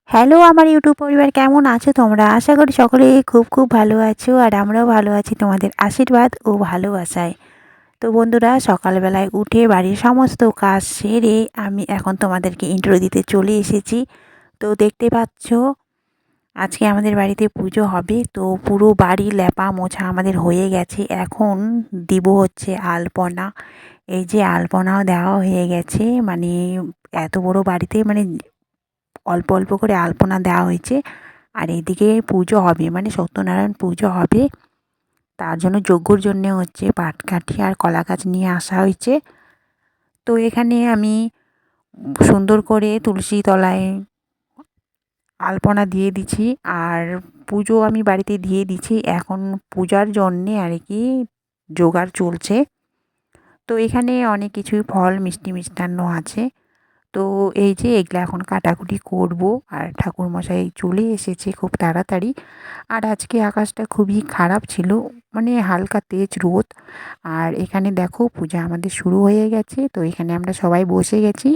Hello আমার YouTube পরিবার, কেমন আছো তোমরা? আশা করি সকলেই খুব খুব ভালো আছো, আর আমরাও ভালো আছি তোমাদের আশীর্বাদ ও ভালোবাসায়। তো বন্ধুরা, সকালবেলায় উঠে বাড়ির সমস্ত কাজ সেরে আমি এখন তোমাদেরকে ইন্ট্রো দিতে চলে এসেছি। তো দেখতে পাচ্ছ, আজকে আমাদের বাড়িতে পুজো হবে। তো পুরো বাড়ি লেপা মোছা আমাদের হয়ে গেছে। এখন দিব হচ্ছে আলপনা। এই যে আলপনাও দেওয়া হয়ে গেছে, মানে এত বড় বাড়িতে মানে অল্প অল্প করে আলপনা দেওয়া হয়েছে। আর এদিকে পুজো হবে, মানে সত্যনারায়ণ পুজো হবে, তার জন্য যজ্ঞর জন্যে হচ্ছে পাটকাঠি আর কলা গাছ নিয়ে আসা হয়েছে। তো এখানে আমি সুন্দর করে তুলসী তলায় আলপনা দিয়ে দিছি, আর পুজো আমি বাড়িতে দিয়ে দিছি। এখন পূজার জন্যে আর কি জোগাড় চলছে। তো এখানে অনেক কিছুই ফল মিষ্টি মিষ্টান্ন আছে। তো এই যে এগুলো এখন কাটাকুটি করব। আর ঠাকুরমশাই চলে এসেছে খুব তাড়াতাড়ি। আর আজকে আকাশটা খুবই খারাপ ছিল, মানে হালকা তেজ রোদ। আর এখানে দেখো পূজা আমাদের শুরু হয়ে গেছে। তো এখানে আমরা সবাই বসে গেছি।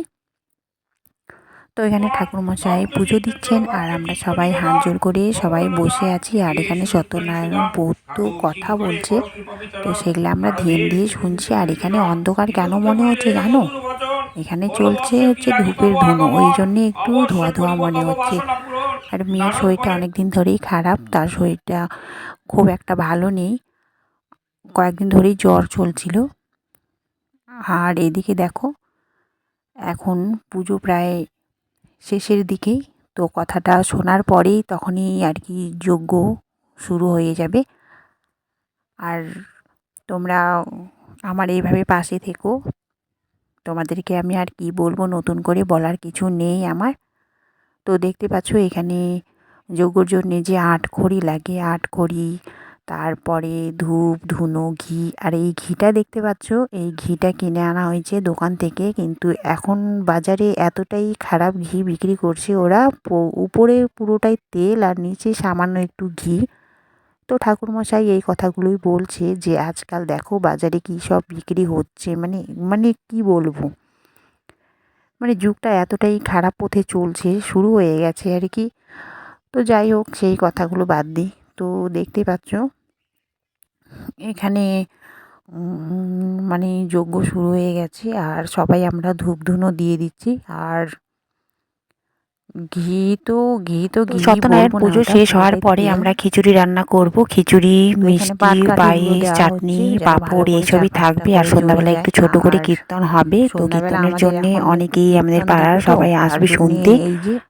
তো এখানে ঠাকুরমশাই পুজো দিচ্ছেন, আর আমরা সবাই হাত জোড় করে সবাই বসে আছি। আর এখানে সত্যনারায়ণ বহুত কথা বলছে, তো সেগুলো আমরা ধ্যান দিয়ে শুনছি। আর এখানে অন্ধকার কেন মনে হচ্ছে জানো? এখানে চলছে হচ্ছে ধূপের ধুনো, ওই জন্যে একটু ধোয়া ধোয়া মনে হচ্ছে। আর মেয়ের শরীরটা অনেক দিন ধরেই খারাপ, তার শরীরটা খুব একটা ভালো নেই, কয়েকদিন ধরেই জ্বর চলছিল। আর এদিকে দেখো, এখন পুজো প্রায় শেষের দিকেই। তো কথাটা শোনার পরেই তখনই আর কি যজ্ঞ শুরু হয়ে যাবে। আর তোমরা আমার এইভাবে পাশে থেকো। তোমাদেরকে আমি আর কি বলবো, নতুন করে বলার কিছু নেই আমার। তো দেখতে পাচ্ছ এখানে যজ্ঞর জন্যে যে আটখড়ি লাগে, আটখড়ি, তারপরে ধূপ ধুনো ঘি। আর এই ঘিটা দেখতে পাচ্ছ, এই ঘিটা কিনে আনা হয়েছে দোকান থেকে, কিন্তু এখন বাজারে এতটাই খারাপ ঘি বিক্রি করছে ওরা, উপরে পুরোটাই তেল আর নিচে সামান্য একটু ঘি। তো ঠাকুরমশাই এই কথাগুলোই বলছে যে আজকাল দেখো বাজারে কী সব বিক্রি হচ্ছে, মানে মানে কি বলবো, মানে যুগটা এতটাই খারাপ পথে চলছে, শুরু হয়ে গেছে আর কি। তো যাই হোক, সেই কথাগুলো বাদ দিই। তো দেখতেই পাচ্ছ এখানে মানে যজ্ঞ শুরু হয়ে গেছে, আর সবাই আমরা ধূপ ধুনো দিয়ে দিচ্ছি। আর ঘি তো ঘি সত্যনারায়ণ পুজো শেষ হওয়ার পরে আমরা খিচুড়ি রান্না করব। খিচুড়ি, মিষ্টি, পায়েস, চাটনি, পাঁপড় এইসবই থাকবে। আর সন্ধ্যাবেলা একটু ছোট করে কীর্তন হবে। তো কীর্তনের জন্য অনেকেই আমাদের পাড়ার সবাই আসবে শুনতে।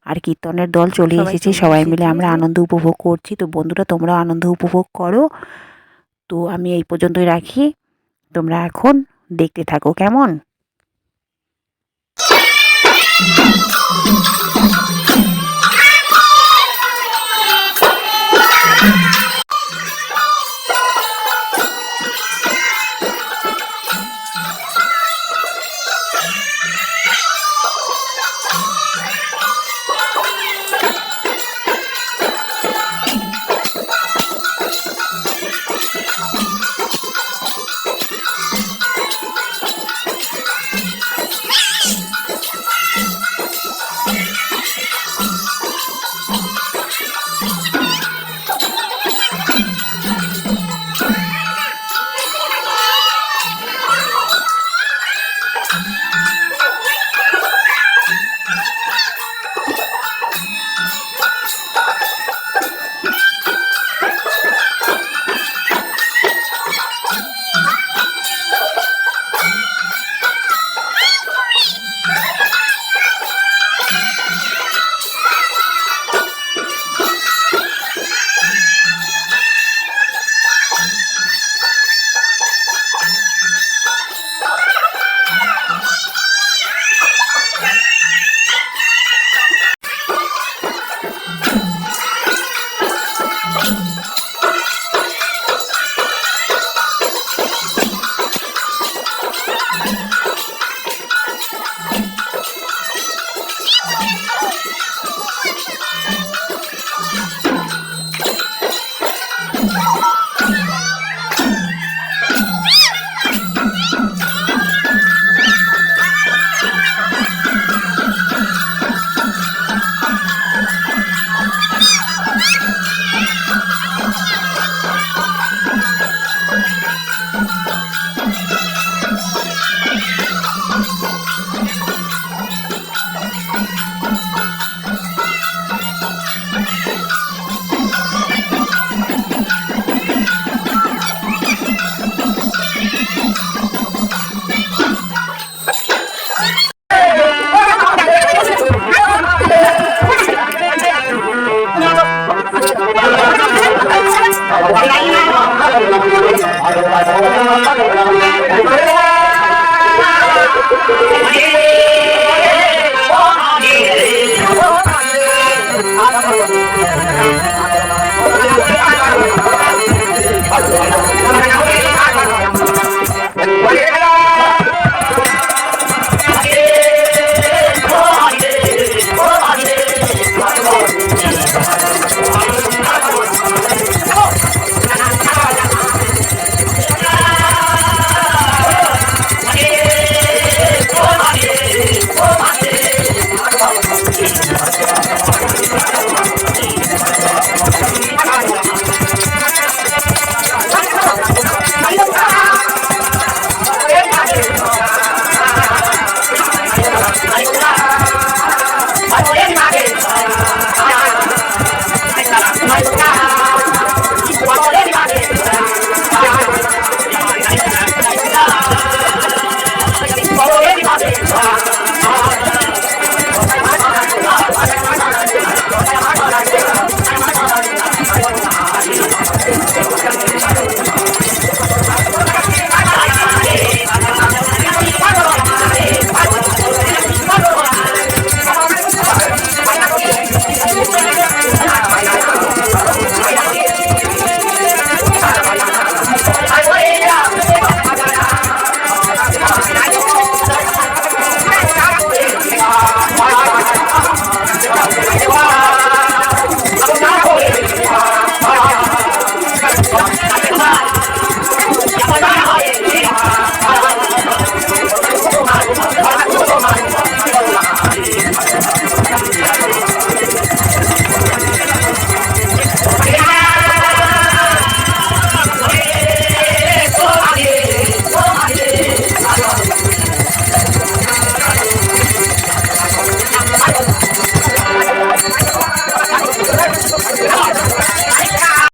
আর কীর্তনের দল চলে এসেছে, সবাই মিলে আমরা আনন্দ উপভোগ করছি। তো বন্ধুরা, তোমরাও আনন্দ উপভোগ করো। তো আমি এই পর্যন্তই রাখি, তোমরা এখন দেখতে থাকো কেমন।